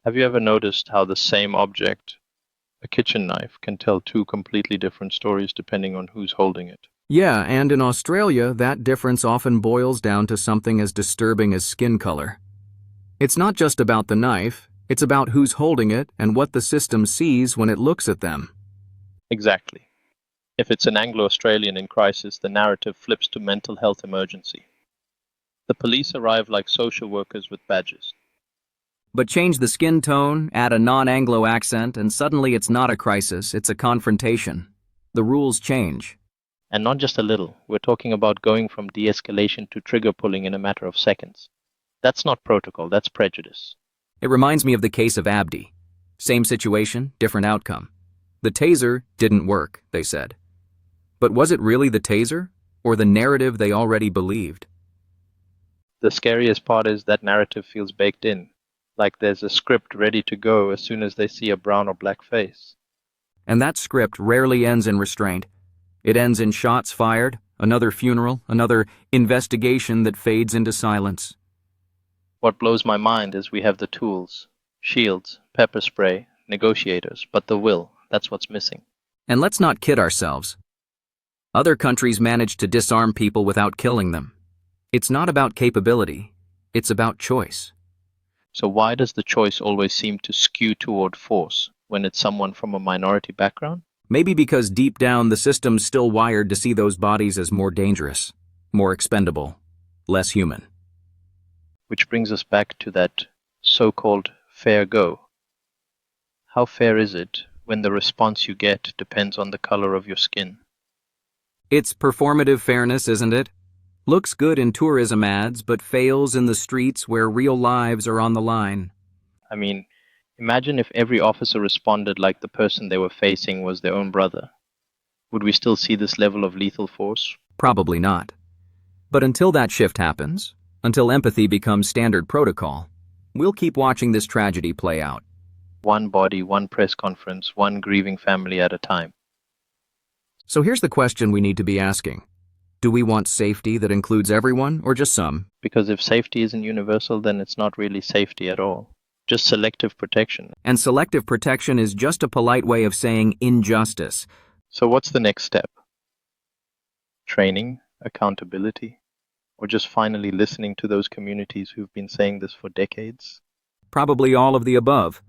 Have you ever noticed how the same object, a kitchen knife, can tell two completely different stories depending on who's holding it? Yeah, and in Australia, that difference often boils down to something as disturbing as skin color. It's not just about the knife, it's about who's holding it and what the system sees when it looks at them. Exactly. If it's an Anglo-Australian in crisis, the narrative flips to mental health emergency. The police arrive like social workers with badges. But change the skin tone, add a non-Anglo accent, and suddenly it's not a crisis, it's a confrontation. The rules change. And not just a little, we're talking about going from de-escalation to trigger pulling in a matter of seconds. That's not protocol, that's prejudice. It reminds me of the case of Abdi. Same situation, different outcome. The taser didn't work, they said. But was it really the taser, or the narrative they already believed? The scariest part is that narrative feels baked in, like there's a script ready to go as soon as they see a brown or black face. And that script rarely ends in restraint. It ends in shots fired, another funeral, another investigation that fades into silence. What blows my mind is we have the tools, shields, pepper spray, negotiators, but the will, that's what's missing. And let's not kid ourselves. Other countries manage to disarm people without killing them. It's not about capability, it's about choice. So why does the choice always seem to skew toward force when it's someone from a minority background? Maybe because deep down the system's still wired to see those bodies as more dangerous, more expendable, less human. Which brings us back to that so-called fair go. How fair is it when the response you get depends on the color of your skin? It's performative fairness, isn't it? Looks good in tourism ads, but fails in the streets where real lives are on the line. I mean, imagine if every officer responded like the person they were facing was their own brother. Would we still see this level of lethal force? Probably not. But until that shift happens, until empathy becomes standard protocol, we'll keep watching this tragedy play out. One body, one press conference, one grieving family at a time. So here's the question we need to be asking. Do we want safety that includes everyone or just some? Because if safety isn't universal, then it's not really safety at all. Just selective protection. And selective protection is just a polite way of saying injustice. So what's the next step? Training, accountability, or just finally listening to those communities who've been saying this for decades? Probably all of the above.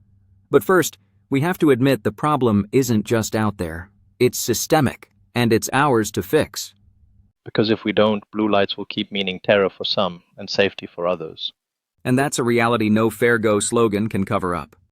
But first, we have to admit the problem isn't just out there. It's systemic, and it's ours to fix. Because if we don't, blue lights will keep meaning terror for some and safety for others. And that's a reality no fair go slogan can cover up.